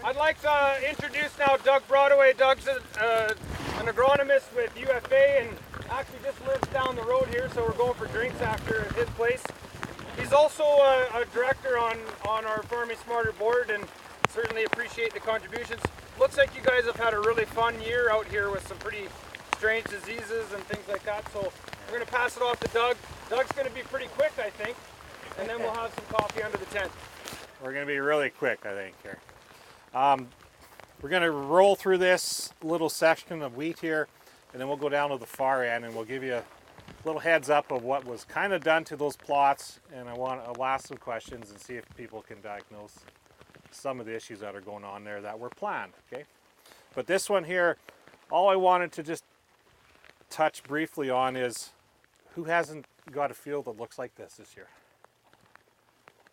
I'd like to introduce now Doug Brodoway. Doug's an agronomist with UFA and actually just lives down the road here, so we're going for drinks after at his place. He's also a director on our Farming Smarter board, and certainly appreciate the contributions. Looks like you guys have had a really fun year out here with some pretty strange diseases and things like that, so we're going to pass it off to Doug. Doug's going to be pretty quick, I think, and then we'll have some coffee under the tent. We're going to be really quick, I think, here. We're going to roll through this little section of wheat here, and then we'll go down to the far end, and we'll give you a little heads up of what was kind of done to those plots, and I'll ask some questions and see if people can diagnose some of the issues that are going on there that were planned, okay? But this one here, all I wanted to just touch briefly on is who hasn't got a field that looks like this year?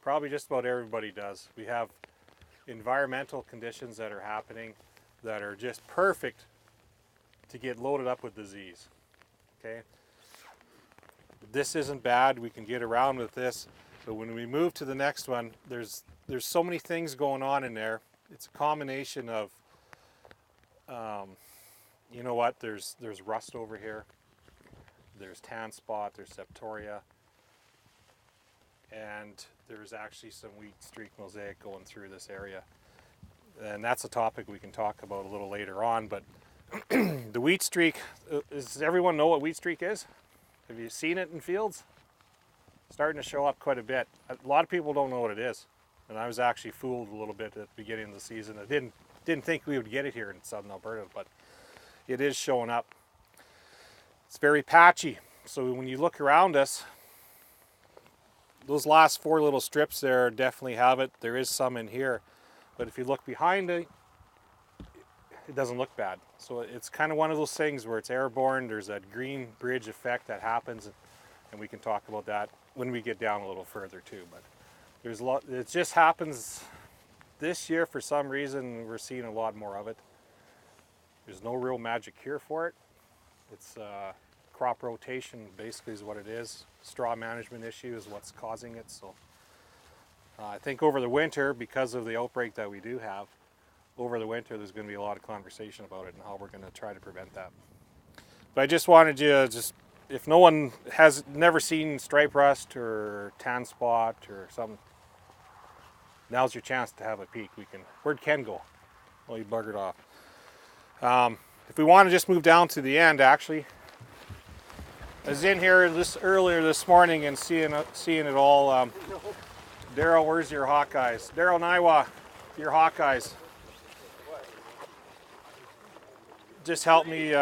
Probably just about everybody does. We have environmental conditions that are happening that are just perfect to get loaded up with disease, okay? This isn't bad, we can get around with this, but when we move to the next one, there's so many things going on in there. It's a combination of, you know what, there's rust over here, there's tan spot, there's septoria, and there's actually some wheat streak mosaic going through this area. And that's a topic we can talk about a little later on, but the wheat streak, does everyone know what wheat streak is? Have you seen it in fields? Starting to show up quite a bit. A lot of people don't know what it is, and I was actually fooled a little bit at the beginning of the season. I didn't think we would get it here in southern Alberta, but it is showing up. It's very patchy, so when you look around us, those last 4 little strips there definitely have it. There is some in here, but if you look behind it, it doesn't look bad. So it's kind of one of those things where it's airborne. There's that green bridge effect that happens, and we can talk about that when we get down a little further too. But there's a lot. It just happens this year for some reason. We're seeing a lot more of it. There's no real magic cure for it. It's crop rotation basically is what it is. Straw management issue is what's causing it. So I think over the winter, because of the outbreak that we do have, over the winter there's going to be a lot of conversation about it and how we're going to try to prevent that. But I just wanted you to if no one has never seen stripe rust or tan spot or something, now's your chance to have a peek. Where'd Ken go? Well, he buggered off. If we want to just move down to the end, actually, I was in here earlier this morning and seeing it all. Daryl, where's your Hawkeyes? Daryl Niwa, your Hawkeyes. Just help me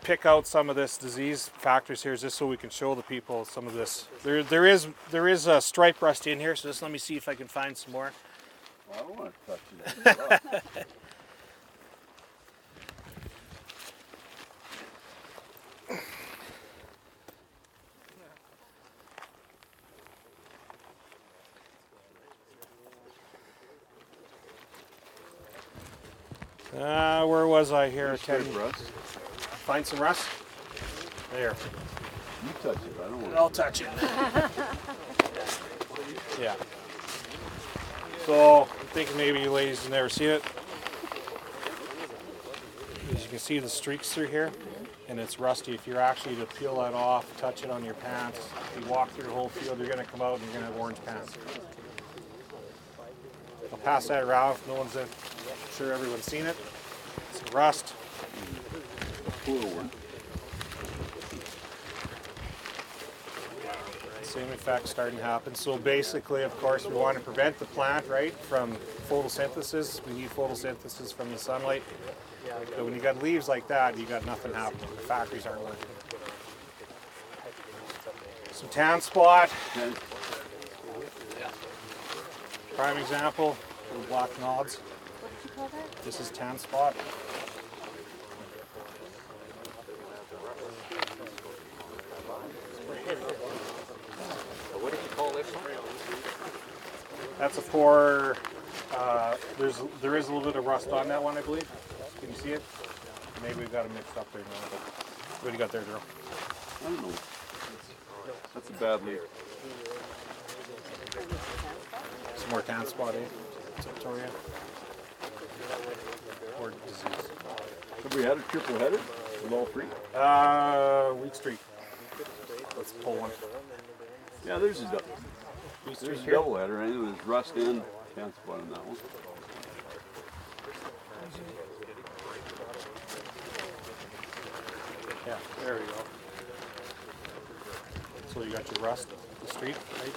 pick out some of this disease factors here, just so we can show the people some of this. There is a stripe rust in here, so just let me see if I can find some more. Well, I don't want to touch it. Where was I here? Rust. Find some rust? There. You touch it, I don't want to. I'll touch it. Yeah. So, I'm thinking maybe you ladies have never seen it. As you can see the streaks through here, and it's rusty. If you're actually to peel that off, touch it on your pants, if you walk through the whole field, you're going to come out and you're going to have orange pants. I'll pass that around if no one's in. I'm sure everyone's seen it. It's rust. Same effect starting to happen. So basically, of course, we want to prevent the plant, right, from photosynthesis. We need photosynthesis from the sunlight. But when you got leaves like that, you got nothing happening. The factories aren't working. Some tan spot. Prime example, little black knobs. This is tan spot. What do you call this one? That's a 4. There is a little bit of rust on that one, I believe. Can you see it? Maybe we've got it mixed up there now. But what do you got there, Drew? I don't know. That's a bad leaf. Some more tan spot, eh? Septoria. or disease. Have we had a triple header with all three? Week streak. Let's pull one. Yeah, there's a Here. double header. I think it was rust in. Can't spot on that one. Yeah, there we go. So you got your rust, the streak, right?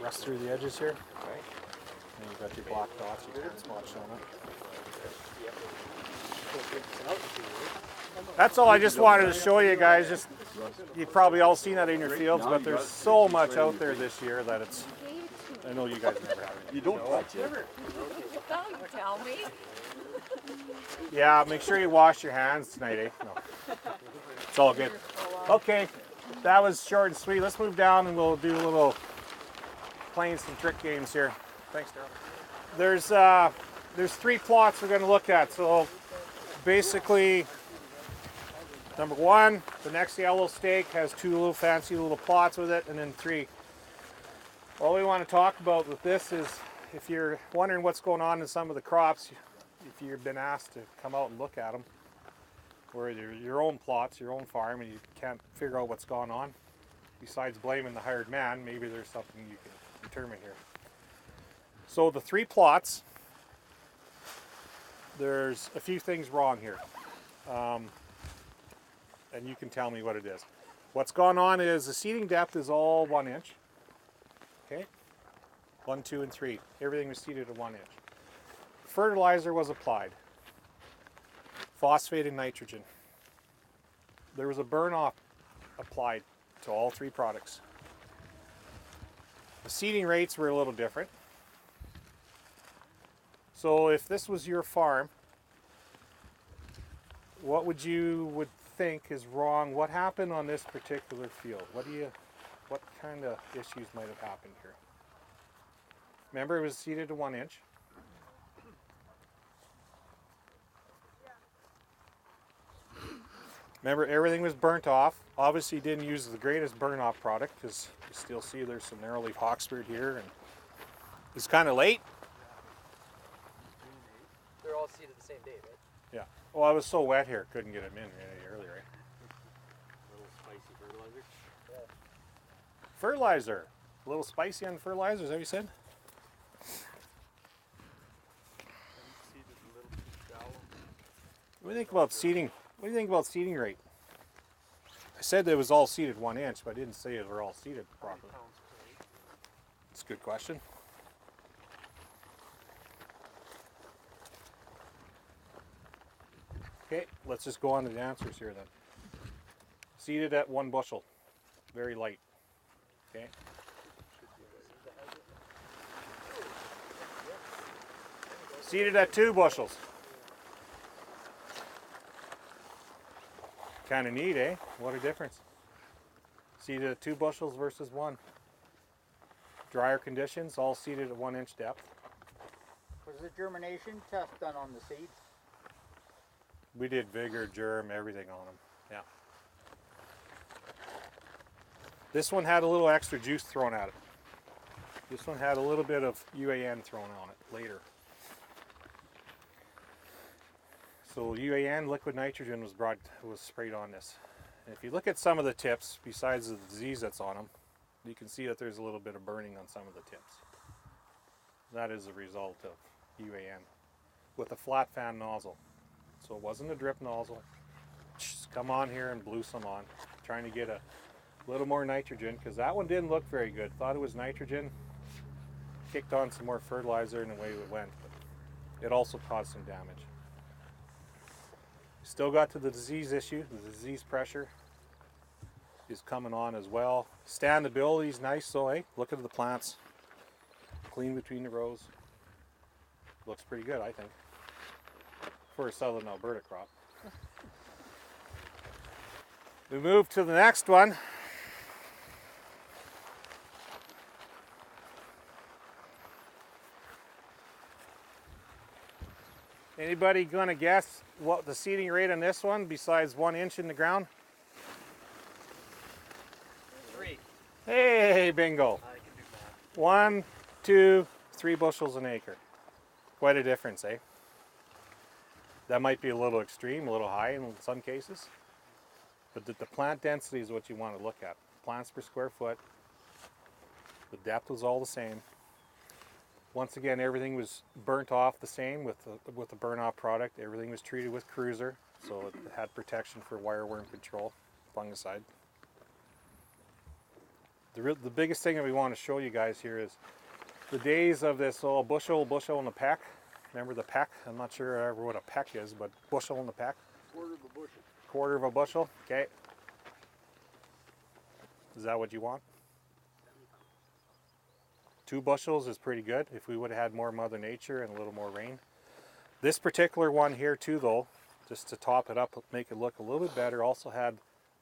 Rust through the edges here. Okay. And you got your black dots, your tan spots showing up. That's all I just wanted to show you guys. Just you've probably all seen that in your fields, but there's so much out there this year that it's. I know you guys never have it. You don't touch it. Don't tell me. Yeah, make sure you wash your hands tonight, eh? No. It's all good. Okay, that was short and sweet. Let's move down and we'll do a little playing some trick games here. Thanks, Daryl. There's 3 plots we're going to look at. So basically, number 1, the next yellow stake has 2 little fancy little plots with it, and then 3. All we want to talk about with this is, if you're wondering what's going on in some of the crops, if you've been asked to come out and look at them, or your own plots, your own farm, and you can't figure out what's going on, besides blaming the hired man, maybe there's something you can determine here. So the 3 plots, there's a few things wrong here, and you can tell me what it is. What's gone on is the seeding depth is all 1 inch. Okay, 1, 2, and 3. Everything was seeded at 1 inch. Fertilizer was applied. Phosphate and nitrogen. There was a burn-off applied to all 3 products. The seeding rates were a little different. So if this was your farm, what would think is wrong? What happened on this particular field? What kind of issues might have happened here? Remember, it was seeded to 1 inch. Remember, everything was burnt off. Obviously, you didn't use the greatest burn-off product, because you still see there's some narrow-leaf hawksbirt here, and it's kind of late. They're all seeded the same day, right? Yeah. Well, I was so wet here, couldn't get them in any earlier. Right? A little spicy fertilizer. Yeah. Fertilizer. A little spicy on fertilizer, is that what you said? What do you think about seeding? What do you think about seeding rate? I said that it was all seeded 1 inch, but I didn't say it were all seeded properly. That's a good question. Okay, let's just go on to the answers here then. Seeded at 1 bushel, very light. Okay. Seeded at 2 bushels. Kind of neat, eh? What a difference. Seeded at 2 bushels versus 1. Drier conditions, all seeded at 1 inch depth. Was the germination test done on the seeds? We did vigor, germ, everything on them. Yeah. This one had a little extra juice thrown at it. This one had a little bit of UAN thrown on it later. So UAN, liquid nitrogen, was sprayed on this. And if you look at some of the tips, besides the disease that's on them, you can see that there's a little bit of burning on some of the tips. That is a result of UAN with a flat fan nozzle. So it wasn't a drip nozzle. Just come on here and blew some on, trying to get a little more nitrogen, because that one didn't look very good. Thought it was nitrogen, kicked on some more fertilizer, and away it went. But it also caused some damage. Still got to the disease issue. The disease pressure is coming on as well. Standability is nice, so hey, look at the plants. Clean between the rows. Looks pretty good, I think, for a southern Alberta crop. We move to the next one. Anybody gonna guess what the seeding rate on this one, besides 1 inch in the ground? 3. Hey, bingo. I can do math. 1, 2, 3 bushels an acre. Quite a difference, eh? That might be a little extreme, a little high in some cases. But the plant density is what you want to look at. Plants per square foot. The depth was all the same. Once again, everything was burnt off the same with the burn off product. Everything was treated with Cruiser, so it had protection for wireworm control, fungicide. The biggest thing that we want to show you guys here is the days of this bushel and a peck. Remember the peck? I'm not sure ever what a peck is, but bushel and a peck. Quarter of a bushel. Quarter of a bushel. Okay. Is that what you want? 2 bushels is pretty good if we would have had more Mother Nature and a little more rain. This particular one here too though, just to top it up, make it look a little bit better, also had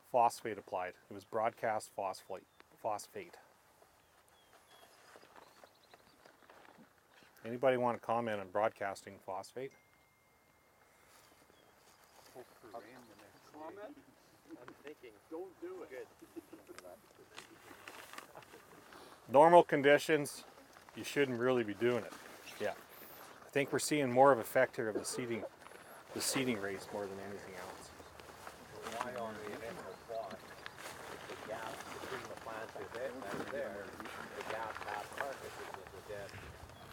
phosphate applied. It was broadcast phosphate. Anybody want to comment on broadcasting phosphate? Comment? I'm thinking. Don't do it. Good. Normal conditions, you shouldn't really be doing it. Yeah. I think we're seeing more of effect here of the seeding rates more than anything else. Why on the initial plot, the gap between the plants are there, the gap half carcasses of the dead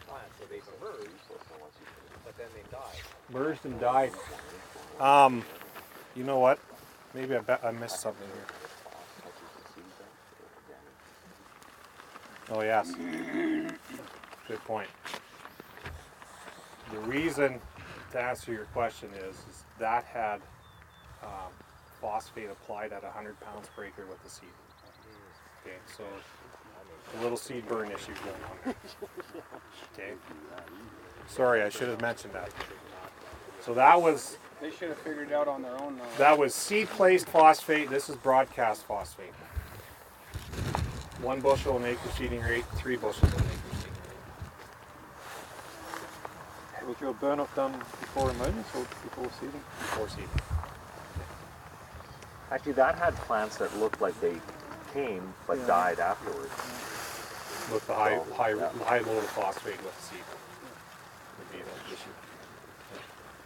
plants, so they merged, but then they died. Merged and died. You know what? Maybe I missed something here. Oh yes. Good point. The reason, to answer your question, is that had phosphate applied at 100 pounds per acre with the seed. Okay, so a little seed burn issue going on there. Okay. Sorry, I should have mentioned that. So that was They should have figured it out on their own though. that was seed placed phosphate. This is broadcast phosphate. 1 bushel an acre seeding rate, 3 bushels an acre seeding rate. Was your burn off done before emergence or before seeding? Before seeding. Actually, that had plants that looked like they came but died afterwards. With the high load of phosphate with the seed. Would be the issue.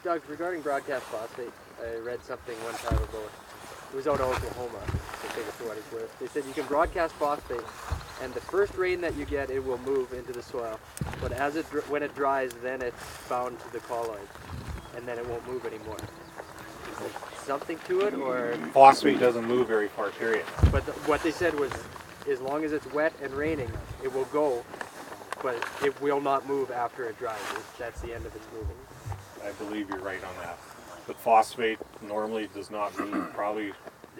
Doug, regarding broadcast phosphate, I read something one time about, it was out of Oklahoma, to take it for what it's worth. They said you can broadcast phosphate, and the first rain that you get, it will move into the soil. But when it dries, then it's bound to the colloid, and then it won't move anymore. Is there something to it, or? Phosphate doesn't move very far, period. But what they said was, as long as it's wet and raining, it will go, but it will not move after it dries. That's the end of its moving. I believe you're right on that. But phosphate normally does not move, probably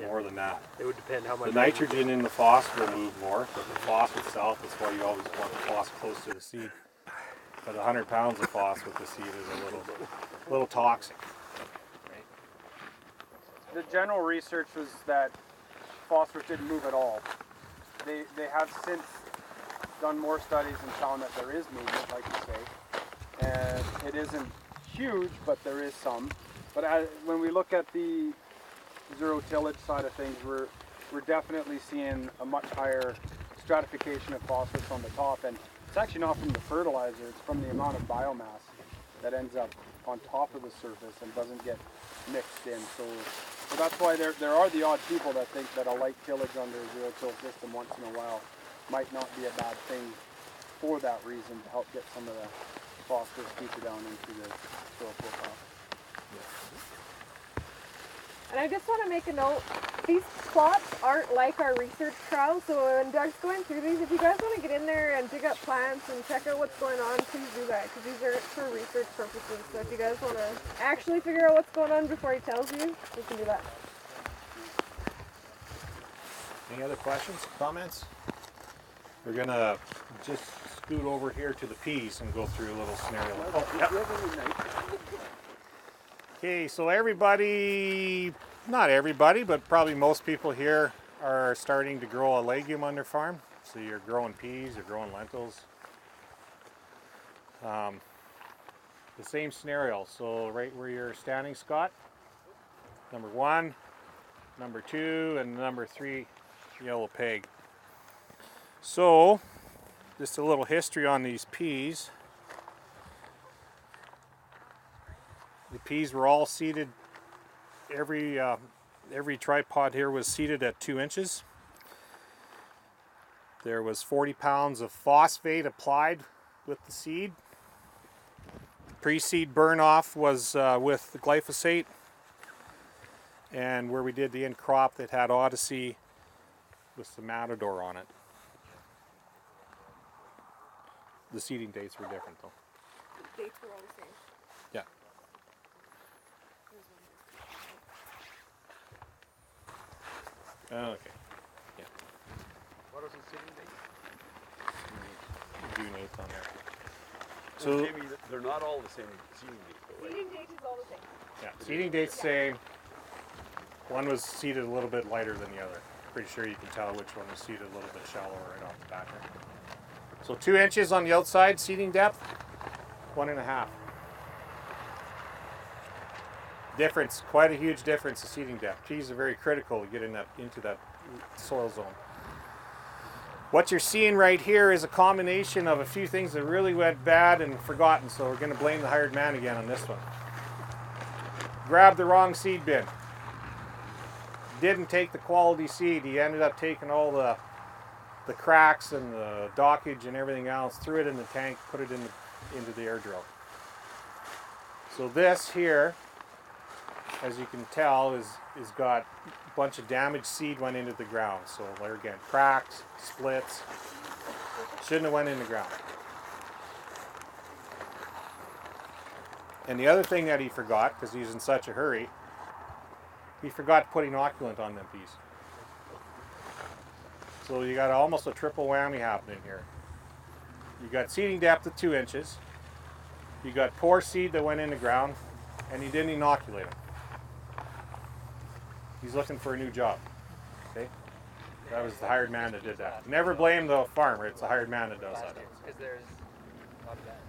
more than that. It would depend how much. The nitrogen in the phos will move more, but the phos itself is why you always want the phos close to the seed. But 100 pounds of phos with the seed is a little toxic. Right? The general research was that phosphorus didn't move at all. They have since done more studies and found that there is movement, like you say. And it isn't huge, but there is some. But when we look at the zero tillage side of things, we're definitely seeing a much higher stratification of phosphorus on the top. And it's actually not from the fertilizer, it's from the amount of biomass that ends up on top of the surface and doesn't get mixed in. So that's why there are the odd people that think that a light tillage under a zero-till system once in a while might not be a bad thing for that reason, to help get some of the phosphorus deeper down into the soil profile. And I just want to make a note, these plots aren't like our research trials, so when Doug's going through these, if you guys want to get in there and dig up plants and check out what's going on, please do that, because these are for research purposes. So if you guys want to actually figure out what's going on before he tells you, you can do that. Any other questions, comments? We're gonna just scoot over here to the peas and go through a little scenario. Oh, yep. Okay, so everybody, not everybody, but probably most people here are starting to grow a legume on their farm. So you're growing peas, you're growing lentils. The same scenario, so right where you're standing, Scott, number 1, number 2, and number 3 yellow peg. So, just a little history on these peas. The peas were all seeded. Every tripod here was seeded at 2 inches. There was 40 pounds of phosphate applied with the seed. Pre-seed burn off was with the glyphosate, and where we did the in crop that had Odyssey with the Matador on it. The seeding dates were different though. The dates were all the same. Yeah. Okay. Yeah. What is the seeding date? June 8th on there. So So maybe they're not all the same seeding date, though, right? Seeding date is all the same. yeah, seeding dates same. One was seeded a little bit lighter than the other. Pretty sure you can tell which one was seeded a little bit shallower right off the bat there. So 2 inches on the outside seeding depth, 1.5. Difference, quite a huge difference in seeding depth. Peas are very critical to get into that soil zone. What you're seeing right here is a combination of a few things that really went bad and forgotten, so we're going to blame the hired man again on this one. Grabbed the wrong seed bin. Didn't take the quality seed. He ended up taking all the cracks and the dockage and everything else, threw it in the tank, put it into the air drill. So this here, as you can tell, is got a bunch of damaged seed went into the ground. So there again, cracks, splits, shouldn't have went in the ground. And the other thing that he forgot, because he's in such a hurry, he forgot to put inoculant on them peas. So you got almost a triple whammy happening here. You got seeding depth of 2 inches, you got poor seed that went in the ground, and he didn't inoculate them. He's looking for a new job. Okay? That was the hired man that did that. Never blame the farmer, it's the hired man that does that. Because there's a lot of that.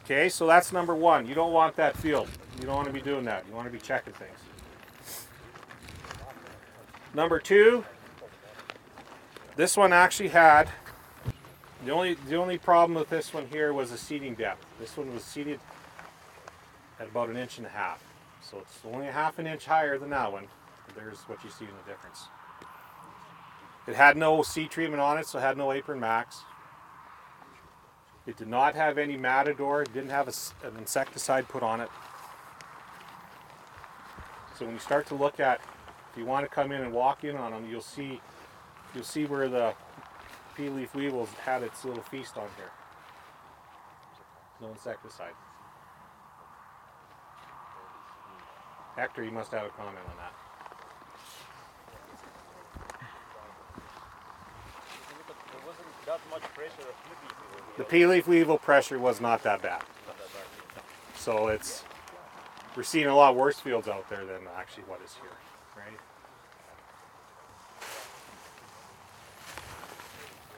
Okay, so that's number one. You don't want that field. You don't want to be doing that. You want to be checking things. Number two, this one actually had, the only problem with this one here was the seeding depth. This one was seeded at about 1.5 inches. So it's only a 1/2 inch higher than that one. There's what you see in the difference. It had no seed treatment on it, so it had no Apron Max. It did not have any Matador. It didn't have an insecticide put on it. So when you start to look at, if you want to come in and walk in on them, you'll see where the pea leaf weevils had its little feast on here. No insecticide. Hector, you must have a comment on that. There wasn't that much pressure of pea leaf weevil. The pea leaf weevil pressure was not that bad. So we're seeing a lot worse fields out there than actually what is here, right?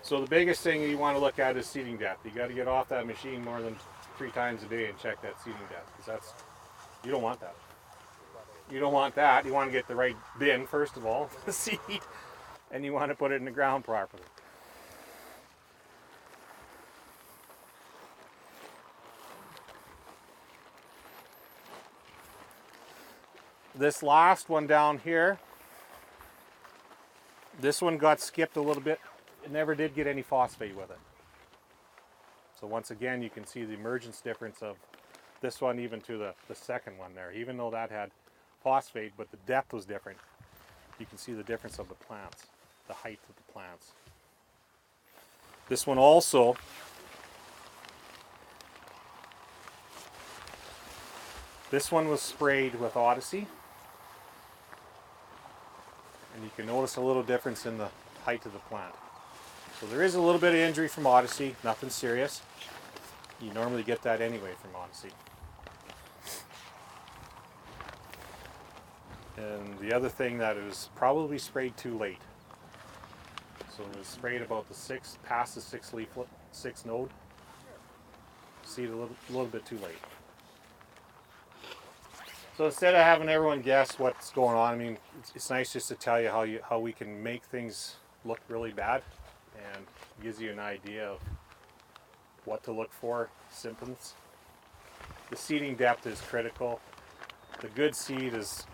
So the biggest thing you want to look at is seeding depth. You got to get off that machine more than 3 times a day and check that seeding depth, because you don't want that. You don't want that. You want to get the right bin first of all, the seed, and you want to put it in the ground properly. This last one down here, this one got skipped a little bit. It never did get any phosphate with it. So once again, you can see the emergence difference of this one even to the second one there. Even though that had phosphate, but the depth was different, you can see the difference of the plants, the height of the plants. This one also, this one was sprayed with Odyssey. And you can notice a little difference in the height of the plant. So there is a little bit of injury from Odyssey, nothing serious. You normally get that anyway from Odyssey. And the other thing, that it was probably sprayed too late. So it was sprayed about past the 6 node. Seed a little bit too late. So instead of having everyone guess what's going on, I mean, it's nice just to tell you how we can make things look really bad, and gives you an idea of what to look for, symptoms. The seeding depth is critical. The good seed is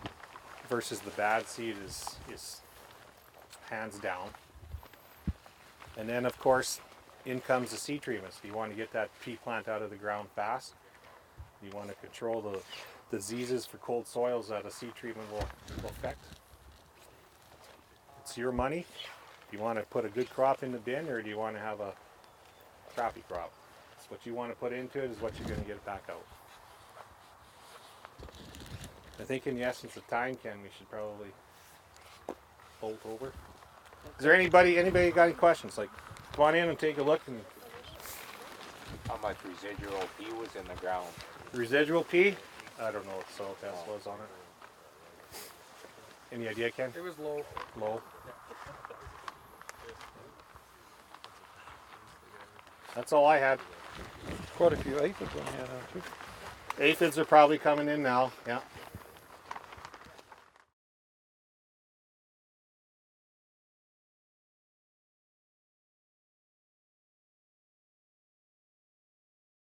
versus the bad seed is hands down. And then of course, in comes the seed treatments. You want to get that pea plant out of the ground fast. You want to control the diseases for cold soils that a seed treatment will affect. It's your money. Do you want to put a good crop in the bin, or do you want to have a crappy crop? It's what you want to put into it is what you're going to get back out. I think in the essence of time, Ken, we should probably bolt over. Is there anybody got any questions? Like, come on in and take a look. And How much residual pea was in the ground? residual pea? I don't know what the soil test was on it. Any idea, Ken? It was low. Low. That's all I had. Quite a few aphids on here now too. Aphids are probably coming in now. Yeah.